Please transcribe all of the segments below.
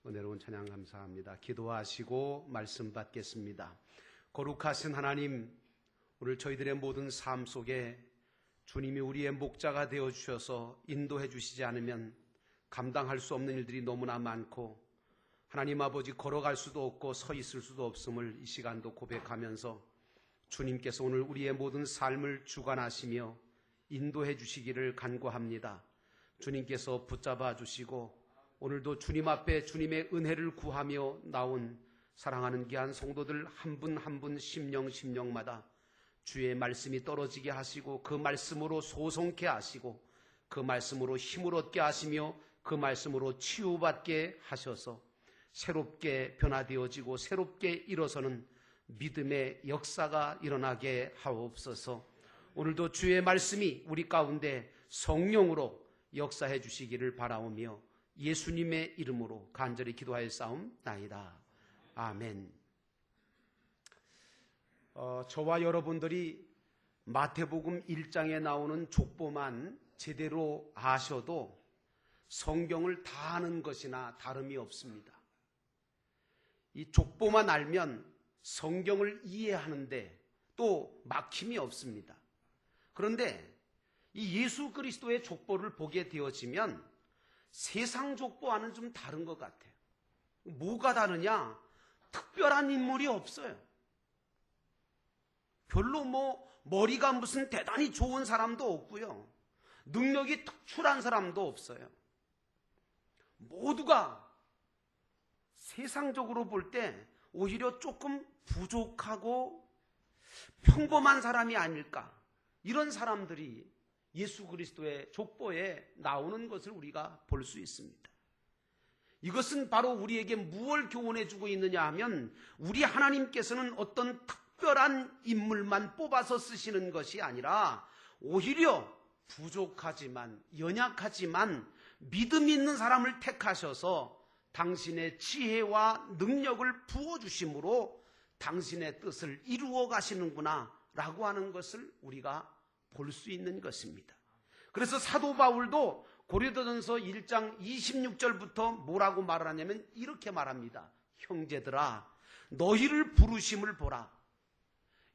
은혜로운 찬양 감사합니다. 기도하시고 말씀 받겠습니다. 거룩하신 하나님, 오늘 저희들의 모든 삶 속에 주님이 우리의 목자가 되어주셔서 인도해 주시지 않으면 감당할 수 없는 일들이 너무나 많고, 하나님 아버지, 걸어갈 수도 없고 서 있을 수도 없음을 이 시간도 고백하면서 주님께서 오늘 우리의 모든 삶을 주관하시며 인도해 주시기를 간구합니다. 주님께서 붙잡아 주시고 오늘도 주님 앞에 주님의 은혜를 구하며 나온 사랑하는 귀한 성도들 한 분 한 분 심령마다 주의 말씀이 떨어지게 하시고 그 말씀으로 소송케 하시고 그 말씀으로 힘을 얻게 하시며 그 말씀으로 치유받게 하셔서 새롭게 변화되어지고 새롭게 일어서는 믿음의 역사가 일어나게 하옵소서. 오늘도 주의 말씀이 우리 가운데 성령으로 역사해 주시기를 바라오며 예수님의 이름으로 간절히 기도하였사옵나이다. 아멘. 저와 여러분들이 마태복음 1장에 나오는 족보만 제대로 아셔도 성경을 다 아는 것이나 다름이 없습니다. 이 족보만 알면 성경을 이해하는데 또 막힘이 없습니다. 그런데 이 예수 그리스도의 족보를 보게 되어지면 세상 족보와는 좀 다른 것 같아요. 뭐가 다르냐? 특별한 인물이 없어요. 별로 머리가 무슨 대단히 좋은 사람도 없고요. 능력이 특출한 사람도 없어요. 모두가 세상적으로 볼 때 오히려 조금 부족하고 평범한 사람이 아닐까. 이런 사람들이 예수 그리스도의 족보에 나오는 것을 우리가 볼 수 있습니다. 이것은 바로 우리에게 무엇을 교훈해 주고 있느냐 하면, 우리 하나님께서는 어떤 특별한 인물만 뽑아서 쓰시는 것이 아니라 오히려 부족하지만 연약하지만 믿음 있는 사람을 택하셔서 당신의 지혜와 능력을 부어주심으로 당신의 뜻을 이루어 가시는구나 라고 하는 것을 우리가 볼 수 있는 것입니다. 그래서 사도 바울도 고린도전서 1장 26절부터 뭐라고 말을 하냐면 이렇게 말합니다. 형제들아, 너희를 부르심을 보라.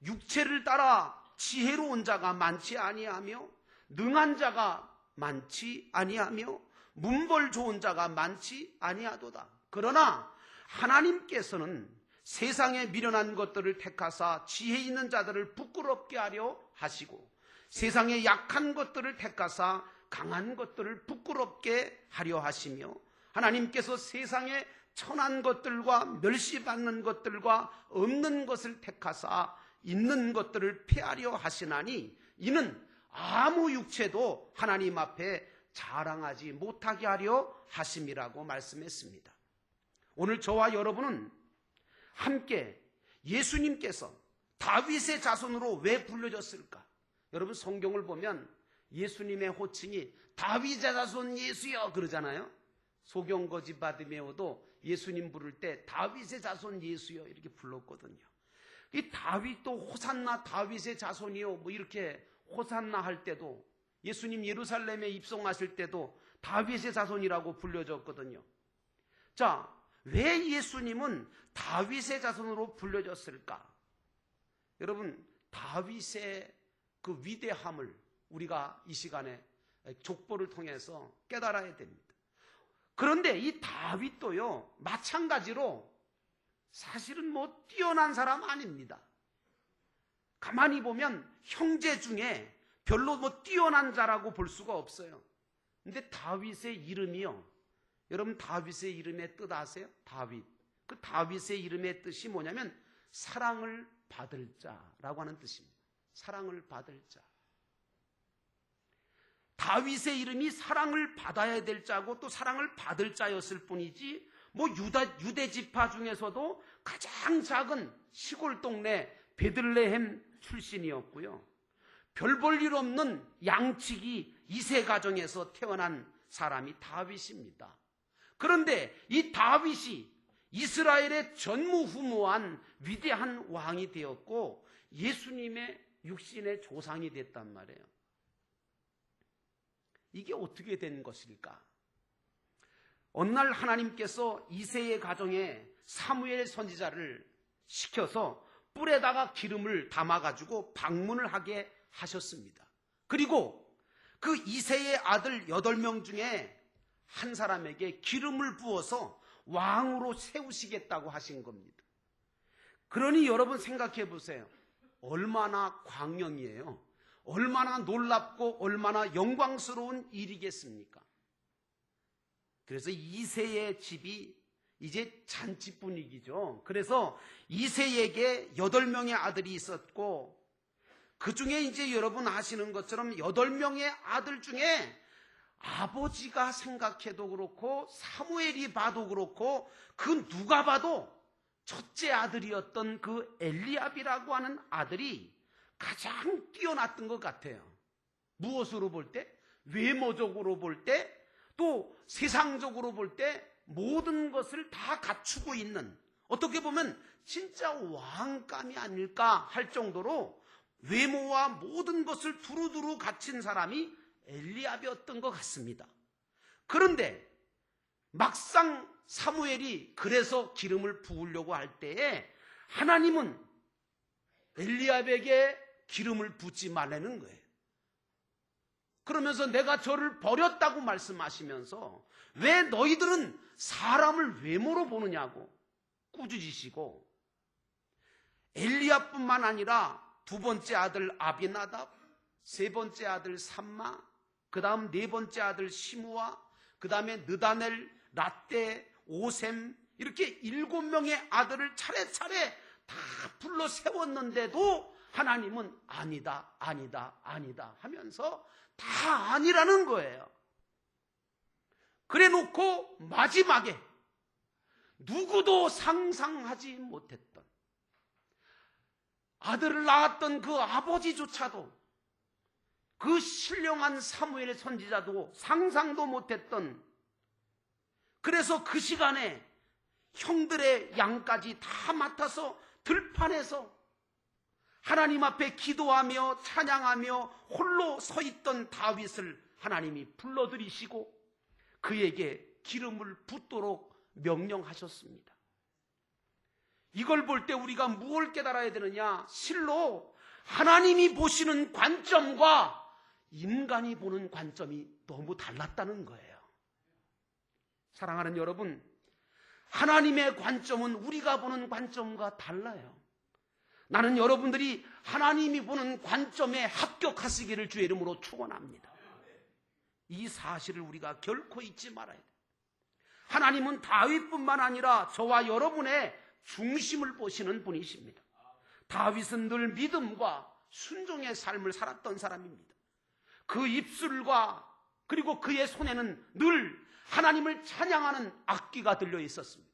육체를 따라 지혜로운 자가 많지 아니하며 능한 자가 많지 아니하며 문벌 좋은 자가 많지 아니하도다. 그러나 하나님께서는 세상에 미련한 것들을 택하사 지혜 있는 자들을 부끄럽게 하려 하시고 세상에 약한 것들을 택하사 강한 것들을 부끄럽게 하려 하시며 하나님께서 세상에 천한 것들과 멸시받는 것들과 없는 것을 택하사 있는 것들을 폐하려 하시나니 이는 아무 육체도 하나님 앞에 자랑하지 못하게 하려 하심이라고 말씀했습니다. 오늘 저와 여러분은 함께 예수님께서 다윗의 자손으로 왜 불려졌을까? 여러분, 성경을 보면 예수님의 호칭이 다윗의 자손 예수여 그러잖아요. 소경거지 바디메오도 예수님 부를 때 다윗의 자손 예수여 이렇게 불렀거든요. 이 다윗도 호산나 다윗의 자손이요 이렇게 호산나 할 때도, 예수님 예루살렘에 입성하실 때도 다윗의 자손이라고 불려졌거든요. 자, 왜 예수님은 다윗의 자손으로 불려졌을까? 여러분, 다윗의 그 위대함을 우리가 이 시간에 족보를 통해서 깨달아야 됩니다. 그런데 이 다윗도요, 마찬가지로 사실은 뛰어난 사람 아닙니다. 가만히 보면 형제 중에 별로 뛰어난 자라고 볼 수가 없어요. 근데 다윗의 이름이요, 여러분 다윗의 이름의 뜻 아세요? 다윗. 그 다윗의 이름의 뜻이 뭐냐면 사랑을 받을 자라고 하는 뜻입니다. 사랑을 받을 자. 다윗의 이름이 사랑을 받아야 될 자고 또 사랑을 받을 자였을 뿐이지 유대 지파 중에서도 가장 작은 시골 동네 베들레헴 출신이었고요. 별 볼 일 없는 양치기 2세 가정에서 태어난 사람이 다윗입니다. 그런데 이 다윗이 이스라엘의 전무후무한 위대한 왕이 되었고 예수님의 육신의 조상이 됐단 말이에요. 이게 어떻게 된 것일까? 어느 날 하나님께서 이새의 가정에 사무엘 선지자를 시켜서 뿔에다가 기름을 담아가지고 방문을 하게 하셨습니다. 그리고 그 이새의 아들 8명 중에 한 사람에게 기름을 부어서 왕으로 세우시겠다고 하신 겁니다. 그러니 여러분 생각해 보세요. 얼마나 광영이에요. 얼마나 놀랍고 얼마나 영광스러운 일이겠습니까? 그래서 이새의 집이 이제 잔치 분위기죠. 그래서 이새에게 8명의 아들이 있었고, 그 중에 이제 여러분 아시는 것처럼 8명의 아들 중에 아버지가 생각해도 그렇고 사무엘이 봐도 그렇고 그 누가 봐도 첫째 아들이었던 그 엘리압이라고 하는 아들이 가장 뛰어났던 것 같아요. 무엇으로 볼 때? 외모적으로 볼 때, 또 세상적으로 볼 때 모든 것을 다 갖추고 있는, 어떻게 보면 진짜 왕감이 아닐까 할 정도로 외모와 모든 것을 두루두루 갖춘 사람이 엘리압이었던 것 같습니다. 그런데 막상 사무엘이 그래서 기름을 부으려고 할 때에 하나님은 엘리압에게 기름을 붓지 말라는 거예요. 그러면서 내가 저를 버렸다고 말씀하시면서 왜 너희들은 사람을 외모로 보느냐고 꾸짖으시고, 엘리압뿐만 아니라 두 번째 아들 아비나답, 세 번째 아들 삼마, 그 다음 네 번째 아들 시므아, 그 다음에 느다넬, 라떼, 오셈, 이렇게 7명의 아들을 차례차례 다 불러 세웠는데도 하나님은 아니다, 아니다, 아니다 하면서 다 아니라는 거예요. 그래 놓고 마지막에 누구도 상상하지 못했던, 아들을 낳았던 그 아버지조차도, 그 신령한 사무엘 선지자도 상상도 못했던, 그래서 그 시간에 형들의 양까지 다 맡아서 들판에서 하나님 앞에 기도하며 찬양하며 홀로 서 있던 다윗을 하나님이 불러들이시고 그에게 기름을 붓도록 명령하셨습니다. 이걸 볼 때 우리가 무엇을 깨달아야 되느냐? 실로 하나님이 보시는 관점과 인간이 보는 관점이 너무 달랐다는 거예요. 사랑하는 여러분, 하나님의 관점은 우리가 보는 관점과 달라요. 나는 여러분들이 하나님이 보는 관점에 합격하시기를 주의 이름으로 축원합니다. 이 사실을 우리가 결코 잊지 말아야 돼요. 하나님은 다윗뿐만 아니라 저와 여러분의 중심을 보시는 분이십니다. 다윗은 늘 믿음과 순종의 삶을 살았던 사람입니다. 그 입술과 그리고 그의 손에는 늘 하나님을 찬양하는 악기가 들려 있었습니다.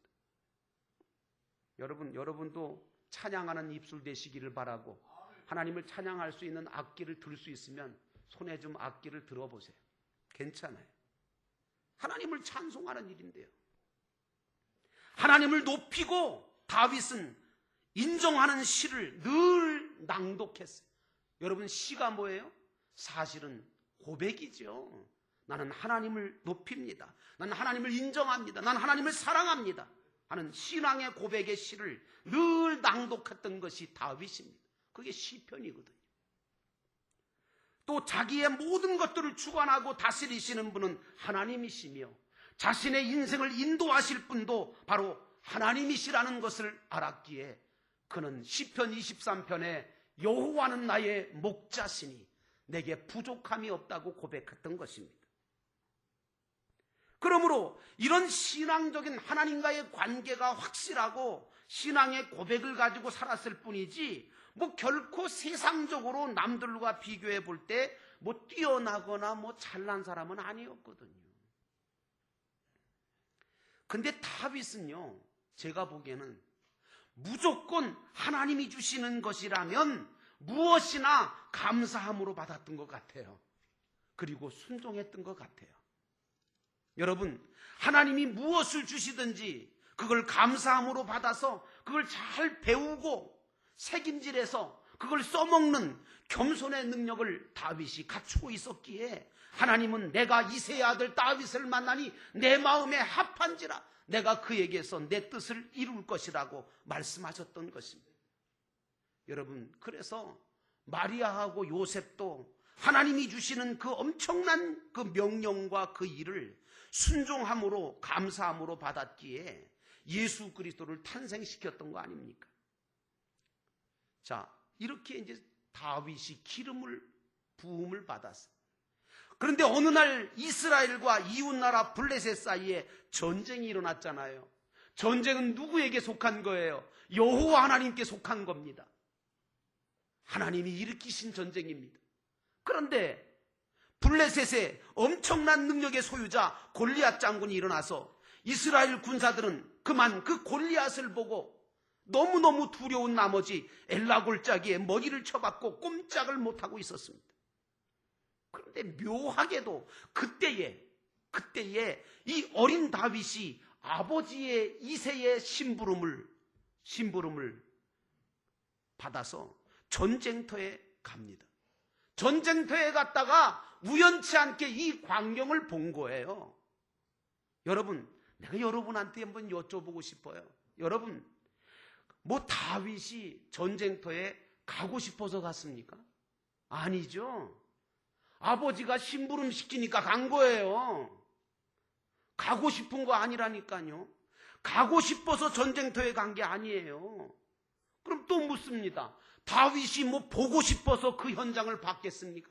여러분도 찬양하는 입술 되시기를 바라고, 하나님을 찬양할 수 있는 악기를 들 수 있으면 손에 좀 악기를 들어보세요. 괜찮아요. 하나님을 찬송하는 일인데요. 하나님을 높이고 다윗은 인정하는 시를 늘 낭독했어요. 여러분, 시가 뭐예요? 사실은 고백이죠. 나는 하나님을 높입니다. 나는 하나님을 인정합니다. 나는 하나님을 사랑합니다 하는 신앙의 고백의 시를 늘 낭독했던 것이 다윗입니다. 그게 시편이거든요. 또 자기의 모든 것들을 주관하고 다스리시는 분은 하나님이시며 자신의 인생을 인도하실 분도 바로 하나님이시라는 것을 알았기에 그는 시편 23편에 여호와는 나의 목자시니 내게 부족함이 없다고 고백했던 것입니다. 그러므로 이런 신앙적인 하나님과의 관계가 확실하고 신앙의 고백을 가지고 살았을 뿐이지 결코 세상적으로 남들과 비교해 볼 때 뛰어나거나 잘난 사람은 아니었거든요. 근데 다윗은요, 제가 보기에는 무조건 하나님이 주시는 것이라면 무엇이나 감사함으로 받았던 것 같아요. 그리고 순종했던 것 같아요. 여러분, 하나님이 무엇을 주시든지 그걸 감사함으로 받아서 그걸 잘 배우고 책임질해서 그걸 써먹는 겸손의 능력을 다윗이 갖추고 있었기에 하나님은 내가 이새의 아들 다윗을 만나니 내 마음에 합한지라 내가 그에게서 내 뜻을 이룰 것이라고 말씀하셨던 것입니다. 여러분, 그래서 마리아하고 요셉도 하나님이 주시는 그 엄청난 그 명령과 그 일을 순종함으로 감사함으로 받았기에 예수 그리스도를 탄생시켰던 거 아닙니까? 자, 이렇게 이제 다윗이 부음을 받았어요. 그런데 어느 날 이스라엘과 이웃나라 블레셋 사이에 전쟁이 일어났잖아요. 전쟁은 누구에게 속한 거예요? 여호와 하나님께 속한 겁니다. 하나님이 일으키신 전쟁입니다. 그런데 블레셋의 엄청난 능력의 소유자 골리앗 장군이 일어나서 이스라엘 군사들은 그만 그 골리앗을 보고 너무너무 두려운 나머지 엘라 골짜기에 머리를 쳐박고 꼼짝을 못하고 있었습니다. 그런데 묘하게도 그때에 이 어린 다윗이 아버지의 이새의 심부름을 받아서 전쟁터에 갑니다. 전쟁터에 갔다가 우연치 않게 이 광경을 본 거예요. 여러분, 내가 여러분한테 한번 여쭤보고 싶어요. 여러분, 뭐 다윗이 전쟁터에 가고 싶어서 갔습니까? 아니죠. 아버지가 심부름 시키니까 간 거예요. 가고 싶은 거 아니라니까요. 가고 싶어서 전쟁터에 간 게 아니에요. 그럼 또 묻습니다. 다윗이 뭐 보고 싶어서 그 현장을 봤겠습니까?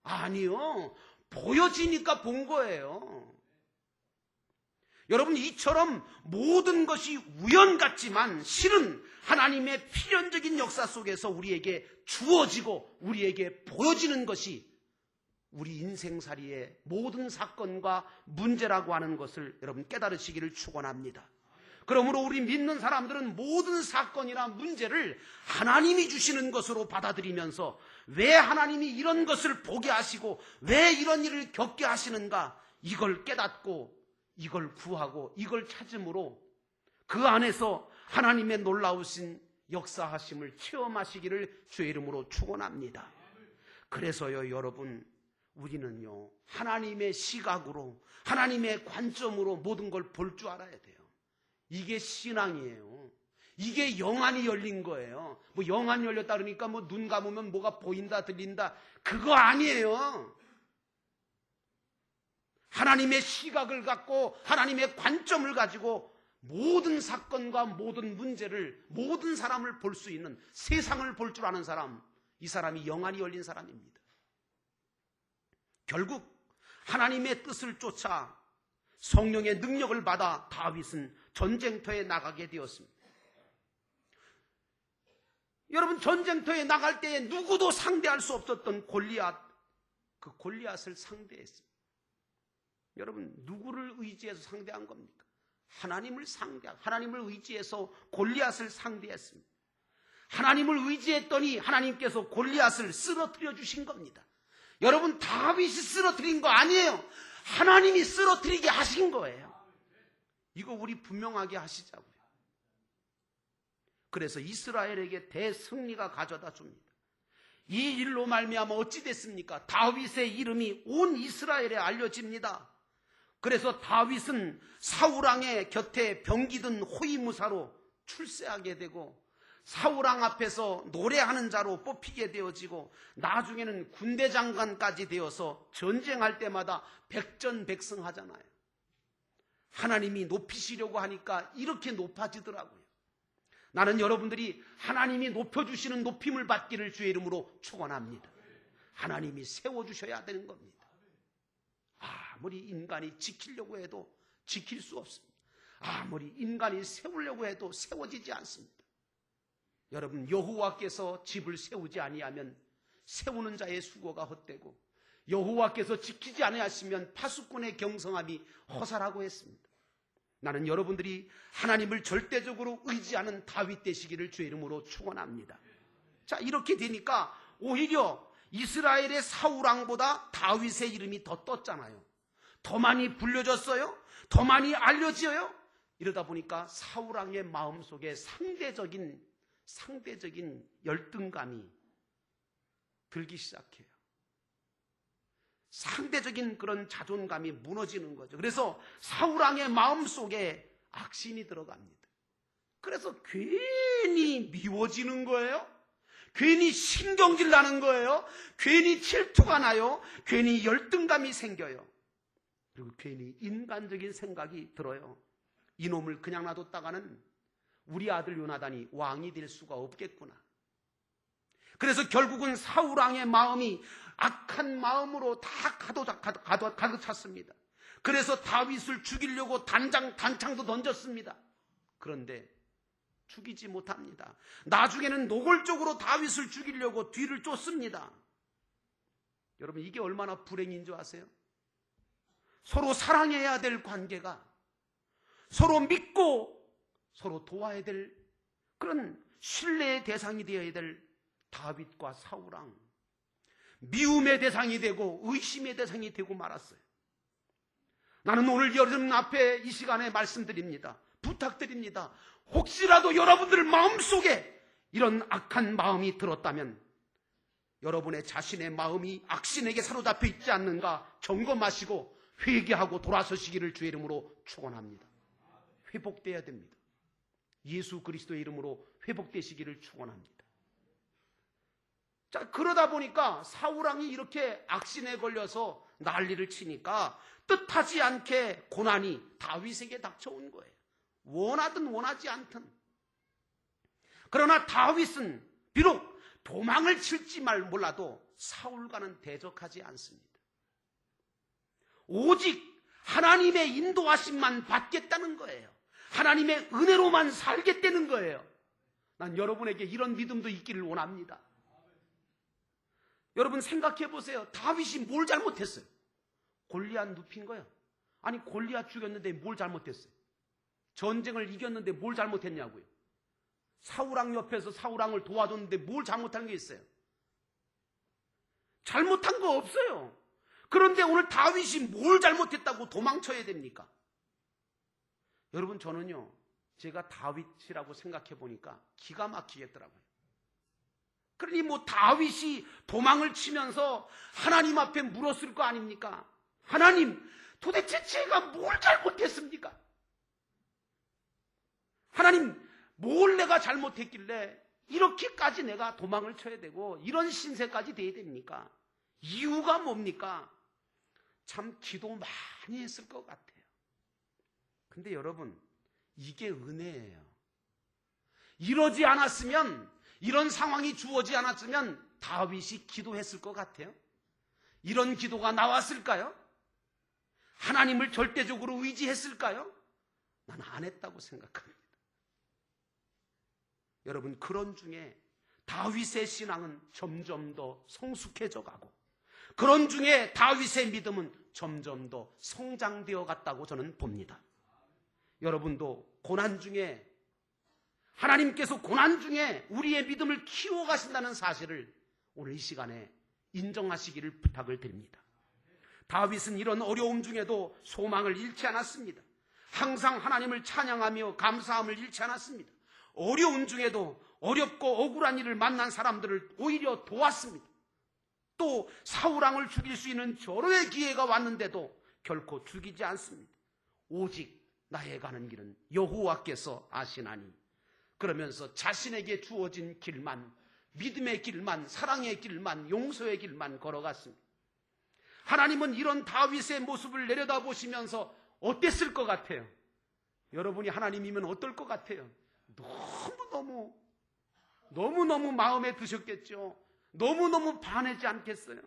아니요. 보여지니까 본 거예요. 여러분, 이처럼 모든 것이 우연 같지만 실은 하나님의 필연적인 역사 속에서 우리에게 주어지고 우리에게 보여지는 것이 우리 인생살이의 모든 사건과 문제라고 하는 것을 여러분 깨달으시기를 축원합니다. 그러므로 우리 믿는 사람들은 모든 사건이나 문제를 하나님이 주시는 것으로 받아들이면서 왜 하나님이 이런 것을 보게 하시고 왜 이런 일을 겪게 하시는가, 이걸 깨닫고 이걸 구하고 이걸 찾음으로 그 안에서 하나님의 놀라우신 역사하심을 체험하시기를 주의 이름으로 축원합니다. 그래서요, 여러분, 우리는요 하나님의 시각으로 하나님의 관점으로 모든 걸 볼 줄 알아야 돼요. 이게 신앙이에요. 이게 영안이 열린 거예요. 뭐 영안이 열렸다 그러니까 뭐 눈 감으면 뭐가 보인다 들린다, 그거 아니에요. 하나님의 시각을 갖고 하나님의 관점을 가지고 모든 사건과 모든 문제를, 모든 사람을 볼 수 있는, 세상을 볼 줄 아는 사람, 이 사람이 영안이 열린 사람입니다. 결국 하나님의 뜻을 쫓아 성령의 능력을 받아 다윗은 전쟁터에 나가게 되었습니다. 여러분, 전쟁터에 나갈 때에 누구도 상대할 수 없었던 골리앗, 그 골리앗을 상대했습니다. 여러분, 누구를 의지해서 상대한 겁니까? 하나님을 의지해서 골리앗을 상대했습니다. 하나님을 의지했더니 하나님께서 골리앗을 쓰러뜨려 주신 겁니다. 여러분, 다윗이 쓰러뜨린 거 아니에요. 하나님이 쓰러뜨리게 하신 거예요. 이거 우리 분명하게 하시자고요. 그래서 이스라엘에게 대승리가 가져다 줍니다. 이 일로 말미암아 어찌 됐습니까? 다윗의 이름이 온 이스라엘에 알려집니다. 그래서 다윗은 사울왕의 곁에 병기든 호위무사로 출세하게 되고 사울왕 앞에서 노래하는 자로 뽑히게 되어지고 나중에는 군대 장관까지 되어서 전쟁할 때마다 백전백승하잖아요. 하나님이 높이시려고 하니까 이렇게 높아지더라고요. 나는 여러분들이 하나님이 높여주시는 높임을 받기를 주의 이름으로 축원합니다. 하나님이 세워주셔야 되는 겁니다. 아무리 인간이 지키려고 해도 지킬 수 없습니다. 아무리 인간이 세우려고 해도 세워지지 않습니다. 여러분, 여호와께서 집을 세우지 아니하면 세우는 자의 수고가 헛되고 여호와께서 지키지 아니하시면 파수꾼의 경성함이 허사라고 했습니다. 나는 여러분들이 하나님을 절대적으로 의지하는 다윗 되시기를 주의 이름으로 축원합니다. 자, 이렇게 되니까 오히려 이스라엘의 사울왕보다 다윗의 이름이 더 떴잖아요. 더 많이 불려졌어요. 더 많이 알려져요. 이러다 보니까 사울왕의 마음속에 상대적인 열등감이 들기 시작해요. 상대적인 그런 자존감이 무너지는 거죠. 그래서 사울왕의 마음속에 악신이 들어갑니다. 그래서 괜히 미워지는 거예요. 괜히 신경질 나는 거예요. 괜히 질투가 나요. 괜히 열등감이 생겨요. 그리고 괜히 인간적인 생각이 들어요. 이놈을 그냥 놔뒀다가는 우리 아들 요나단이 왕이 될 수가 없겠구나. 그래서 결국은 사울왕의 마음이 악한 마음으로 다 가득 찼습니다. 그래서 다윗을 죽이려고 단창도 던졌습니다. 그런데 죽이지 못합니다. 나중에는 노골적으로 다윗을 죽이려고 뒤를 쫓습니다. 여러분, 이게 얼마나 불행인 줄 아세요? 서로 사랑해야 될 관계가, 서로 믿고 서로 도와야 될 그런 신뢰의 대상이 되어야 될 다윗과 사울왕, 미움의 대상이 되고 의심의 대상이 되고 말았어요. 나는 오늘 여러분 앞에 이 시간에 말씀드립니다. 부탁드립니다. 혹시라도 여러분들 마음속에 이런 악한 마음이 들었다면 여러분의 자신의 마음이 악신에게 사로잡혀 있지 않는가 점검하시고 회개하고 돌아서시기를 주의 이름으로 축원합니다. 회복돼야 됩니다. 예수 그리스도의 이름으로 회복되시기를 축원합니다. 자, 그러다 보니까 사울왕이 이렇게 악신에 걸려서 난리를 치니까 뜻하지 않게 고난이 다윗에게 닥쳐온 거예요. 원하든 원하지 않든. 그러나 다윗은 비록 도망을 칠지 몰라도 사울과는 대적하지 않습니다. 오직 하나님의 인도하심만 받겠다는 거예요. 하나님의 은혜로만 살겠다는 거예요. 난 여러분에게 이런 믿음도 있기를 원합니다. 여러분 생각해 보세요. 다윗이 뭘 잘못했어요? 골리앗 눕힌 거예요. 아니, 골리앗 죽였는데 뭘 잘못했어요? 전쟁을 이겼는데 뭘 잘못했냐고요? 사울왕 옆에서 사울왕을 도와줬는데 뭘 잘못한 게 있어요? 잘못한 거 없어요. 그런데 오늘 다윗이 뭘 잘못했다고 도망쳐야 됩니까? 여러분, 저는요, 제가 다윗이라고 생각해 보니까 기가 막히겠더라고요. 그러니 뭐 다윗이 도망을 치면서 하나님 앞에 물었을 거 아닙니까? 하나님, 도대체 제가 뭘 잘못했습니까? 하나님, 뭘 내가 잘못했길래 이렇게까지 내가 도망을 쳐야 되고 이런 신세까지 돼야 됩니까? 이유가 뭡니까? 참 기도 많이 했을 것 같아요. 근데 여러분, 이게 은혜예요. 이러지 않았으면, 이런 상황이 주어지지 않았으면 다윗이 기도했을 것 같아요? 이런 기도가 나왔을까요? 하나님을 절대적으로 의지했을까요? 난 안 했다고 생각합니다. 여러분, 그런 중에 다윗의 신앙은 점점 더 성숙해져 가고, 그런 중에 다윗의 믿음은 점점 더 성장되어 갔다고 저는 봅니다. 여러분도 고난 중에, 하나님께서 고난 중에 우리의 믿음을 키워가신다는 사실을 오늘 이 시간에 인정하시기를 부탁을 드립니다. 다윗은 이런 어려움 중에도 소망을 잃지 않았습니다. 항상 하나님을 찬양하며 감사함을 잃지 않았습니다. 어려움 중에도 어렵고 억울한 일을 만난 사람들을 오히려 도왔습니다. 또 사울왕을 죽일 수 있는 절호의 기회가 왔는데도 결코 죽이지 않습니다. 오직 나의 가는 길은 여호와께서 아시나니, 그러면서 자신에게 주어진 길만, 믿음의 길만, 사랑의 길만, 용서의 길만 걸어갔습니다. 하나님은 이런 다윗의 모습을 내려다보시면서 어땠을 것 같아요? 여러분이 하나님이면 어떨 것 같아요? 너무너무 마음에 드셨겠죠. 너무너무 반하지 않겠어요?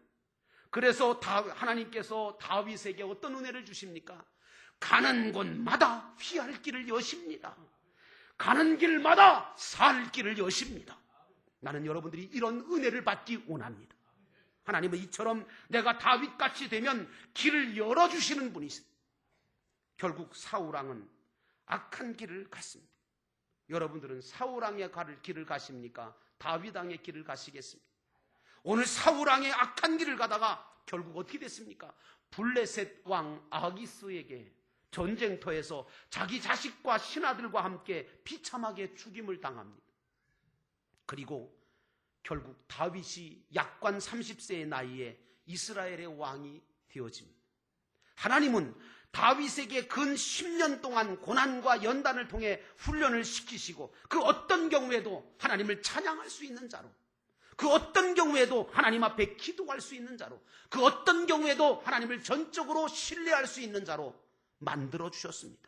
그래서 하나님께서 다윗에게 어떤 은혜를 주십니까? 가는 곳마다 피할 길을 여십니다. 가는 길마다 살 길을 여십니다. 나는 여러분들이 이런 은혜를 받기 원합니다. 하나님은 이처럼 내가 다윗같이 되면 길을 열어주시는 분이세요. 결국 사울왕은 악한 길을 갔습니다. 여러분들은 사울왕의 길을 가십니까? 다윗왕의 길을 가시겠습니까? 오늘 사울왕의 악한 길을 가다가 결국 어떻게 됐습니까? 블레셋 왕 아기스에게 전쟁터에서 자기 자식과 신하들과 함께 비참하게 죽임을 당합니다. 그리고 결국 다윗이 약관 30세의 나이에 이스라엘의 왕이 되어집니다. 하나님은 다윗에게 근 10년 동안 고난과 연단을 통해 훈련을 시키시고 그 어떤 경우에도 하나님을 찬양할 수 있는 자로, 그 어떤 경우에도 하나님 앞에 기도할 수 있는 자로, 그 어떤 경우에도 하나님을 전적으로 신뢰할 수 있는 자로 만들어 주셨습니다.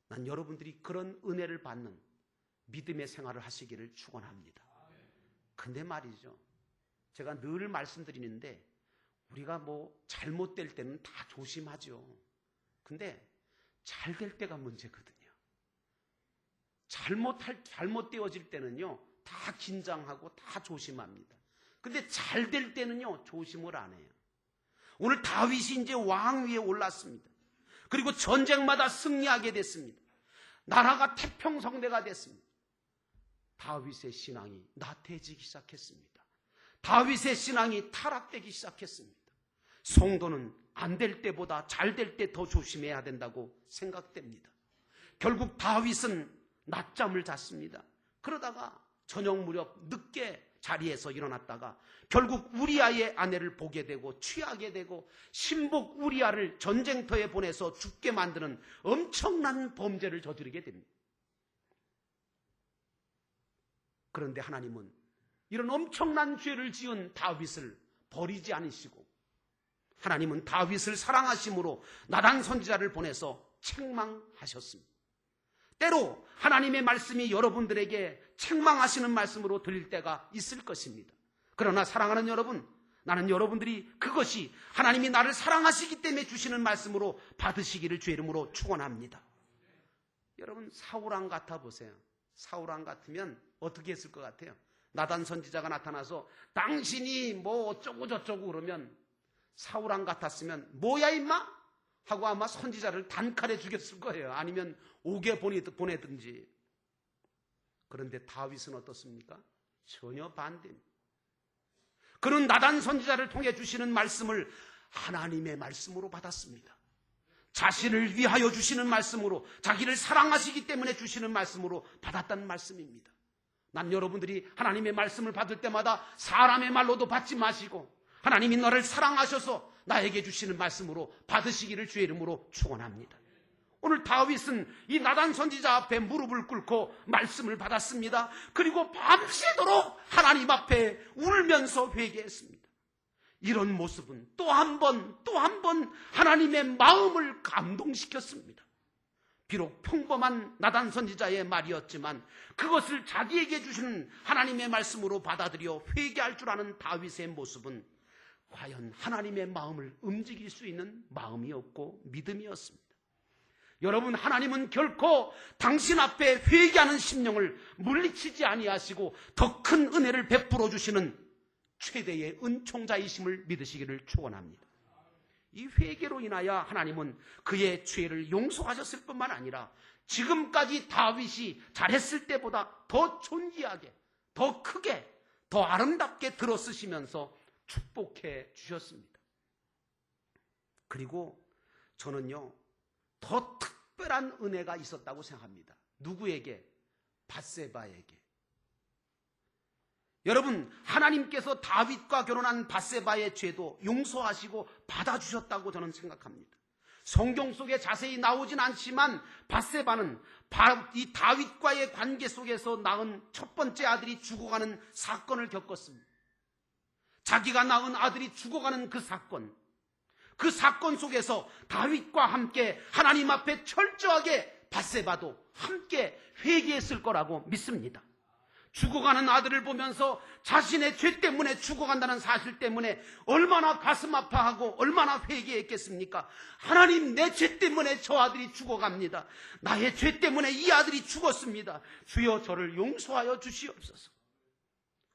난 여러분들이 그런 은혜를 받는 믿음의 생활을 하시기를 축원합니다. 근데 말이죠, 제가 늘 말씀드리는데 우리가 잘못될 때는 다 조심하죠. 근데 잘 될 때가 문제거든요. 잘못되어질 때는요, 다 긴장하고 다 조심합니다. 근데 잘 될 때는요, 조심을 안 해요. 오늘 다윗이 이제 왕 위에 올랐습니다. 그리고 전쟁마다 승리하게 됐습니다. 나라가 태평성대가 됐습니다. 다윗의 신앙이 나태해지기 시작했습니다. 다윗의 신앙이 타락되기 시작했습니다. 성도는 안 될 때보다 잘 될 때 더 조심해야 된다고 생각됩니다. 결국 다윗은 낮잠을 잤습니다. 그러다가 저녁 무렵 늦게 자리에서 일어났다가 결국 우리아의 아내를 보게 되고 취하게 되고 신복 우리아를 전쟁터에 보내서 죽게 만드는 엄청난 범죄를 저지르게 됩니다. 그런데 하나님은 이런 엄청난 죄를 지은 다윗을 버리지 않으시고 하나님은 다윗을 사랑하심으로 나단 선지자를 보내서 책망하셨습니다. 때로 하나님의 말씀이 여러분들에게 책망하시는 말씀으로 들릴 때가 있을 것입니다. 그러나 사랑하는 여러분, 나는 여러분들이 그것이 하나님이 나를 사랑하시기 때문에 주시는 말씀으로 받으시기를 주의 이름으로 축원합니다. 여러분, 사울왕 같아 보세요. 사울왕 같으면 어떻게 했을 것 같아요? 나단 선지자가 나타나서 당신이 어쩌고 저쩌고 그러면 사울왕 같았으면 뭐야 임마? 하고 아마 선지자를 단칼에 죽였을 거예요. 아니면 옥에 보내든지. 그런데 다윗은 어떻습니까? 전혀 반대입니다. 그는 나단 선지자를 통해 주시는 말씀을 하나님의 말씀으로 받았습니다. 자신을 위하여 주시는 말씀으로, 자기를 사랑하시기 때문에 주시는 말씀으로 받았다는 말씀입니다. 난 여러분들이 하나님의 말씀을 받을 때마다 사람의 말로도 받지 마시고 하나님이 너를 사랑하셔서 나에게 주시는 말씀으로 받으시기를 주의 이름으로 축원합니다. 오늘 다윗은 이 나단 선지자 앞에 무릎을 꿇고 말씀을 받았습니다. 그리고 밤새도록 하나님 앞에 울면서 회개했습니다. 이런 모습은 또 한 번 하나님의 마음을 감동시켰습니다. 비록 평범한 나단 선지자의 말이었지만 그것을 자기에게 주시는 하나님의 말씀으로 받아들여 회개할 줄 아는 다윗의 모습은 과연 하나님의 마음을 움직일 수 있는 마음이었고 믿음이었습니다. 여러분, 하나님은 결코 당신 앞에 회개하는 심령을 물리치지 아니하시고 더 큰 은혜를 베풀어 주시는 최대의 은총자이심을 믿으시기를 축원합니다. 이 회개로 인하여 하나님은 그의 죄를 용서하셨을 뿐만 아니라 지금까지 다윗이 잘했을 때보다 더 존귀하게, 더 크게, 더 아름답게 들어쓰시면서 축복해 주셨습니다. 그리고 저는요, 더 특별한 은혜가 있었다고 생각합니다. 누구에게? 밧세바에게. 여러분, 하나님께서 다윗과 결혼한 밧세바의 죄도 용서하시고 받아주셨다고 저는 생각합니다. 성경 속에 자세히 나오진 않지만 밧세바는 이 다윗과의 관계 속에서 낳은 첫 번째 아들이 죽어가는 사건을 겪었습니다. 자기가 낳은 아들이 죽어가는 그 사건 속에서 다윗과 함께 하나님 앞에 철저하게 밧세바도 함께 회개했을 거라고 믿습니다. 죽어가는 아들을 보면서 자신의 죄 때문에 죽어간다는 사실 때문에 얼마나 가슴 아파하고 얼마나 회개했겠습니까? 하나님, 내 죄 때문에 저 아들이 죽어갑니다. 나의 죄 때문에 이 아들이 죽었습니다. 주여 저를 용서하여 주시옵소서.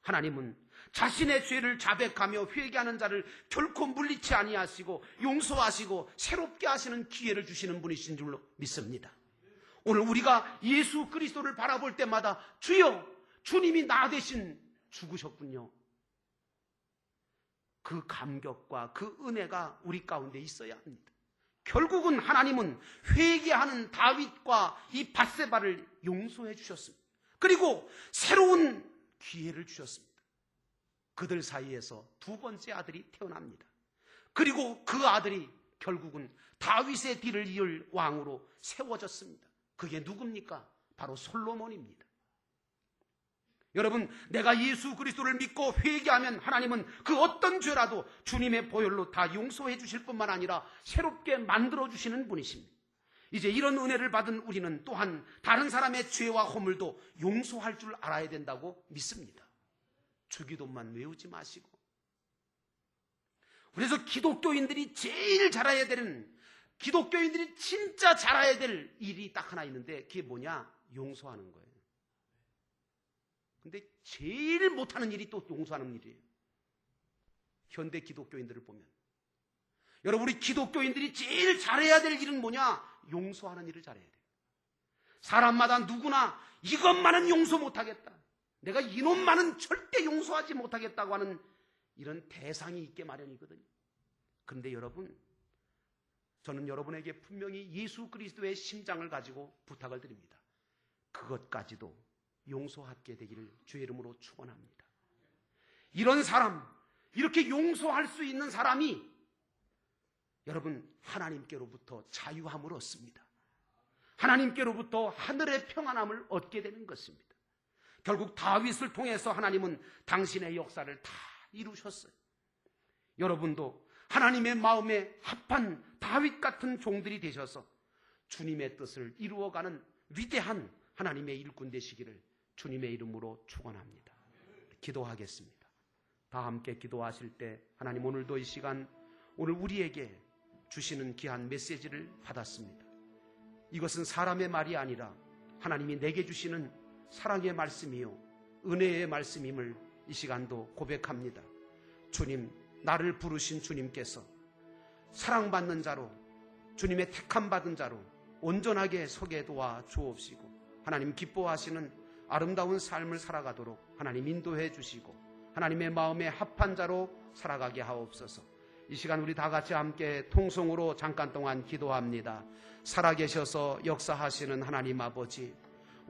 하나님은 자신의 죄를 자백하며 회개하는 자를 결코 물리치 아니하시고 용서하시고 새롭게 하시는 기회를 주시는 분이신 줄로 믿습니다. 오늘 우리가 예수 그리스도를 바라볼 때마다 주여, 주님이 나 대신 죽으셨군요. 그 감격과 그 은혜가 우리 가운데 있어야 합니다. 결국은 하나님은 회개하는 다윗과 이 밧세바를 용서해 주셨습니다. 그리고 새로운 기회를 주셨습니다. 그들 사이에서 두 번째 아들이 태어납니다. 그리고 그 아들이 결국은 다윗의 뒤를 이을 왕으로 세워졌습니다. 그게 누굽니까? 바로 솔로몬입니다. 여러분, 내가 예수 그리스도를 믿고 회개하면 하나님은 그 어떤 죄라도 주님의 보혈로 다 용서해 주실 뿐만 아니라 새롭게 만들어 주시는 분이십니다. 이제 이런 은혜를 받은 우리는 또한 다른 사람의 죄와 허물도 용서할 줄 알아야 된다고 믿습니다. 주기도만 외우지 마시고. 그래서 기독교인들이 제일 잘해야 되는, 기독교인들이 진짜 잘해야 될 일이 딱 하나 있는데 그게 뭐냐? 용서하는 거예요. 근데 제일 못하는 일이 또 용서하는 일이에요. 현대 기독교인들을 보면. 여러분, 우리 기독교인들이 제일 잘해야 될 일은 뭐냐? 용서하는 일을 잘해야 돼요. 사람마다 누구나 이것만은 용서 못하겠다, 내가 이놈만은 절대 용서하지 못하겠다고 하는 이런 대상이 있게 마련이거든요. 그런데 여러분, 저는 여러분에게 분명히 예수 그리스도의 심장을 가지고 부탁을 드립니다. 그것까지도 용서하게 되기를 주의 이름으로 축원합니다. 이런 사람, 이렇게 용서할 수 있는 사람이 여러분 하나님께로부터 자유함을 얻습니다. 하나님께로부터 하늘의 평안함을 얻게 되는 것입니다. 결국 다윗을 통해서 하나님은 당신의 역사를 다 이루셨어요. 여러분도 하나님의 마음에 합한 다윗 같은 종들이 되셔서 주님의 뜻을 이루어가는 위대한 하나님의 일꾼 되시기를 주님의 이름으로 축원합니다. 기도하겠습니다. 다 함께 기도하실 때 하나님, 오늘도 이 시간 오늘 우리에게 주시는 귀한 메시지를 받았습니다. 이것은 사람의 말이 아니라 하나님이 내게 주시는 사랑의 말씀이요 은혜의 말씀임을 이 시간도 고백합니다. 주님, 나를 부르신 주님께서 사랑받는 자로, 주님의 택함 받은 자로 온전하게 서게 도와 주옵시고, 하나님 기뻐하시는 아름다운 삶을 살아가도록 하나님 인도해 주시고, 하나님의 마음에 합한 자로 살아가게 하옵소서. 이 시간 우리 다 같이 함께 통성으로 잠깐 동안 기도합니다. 살아계셔서 역사하시는 하나님 아버지,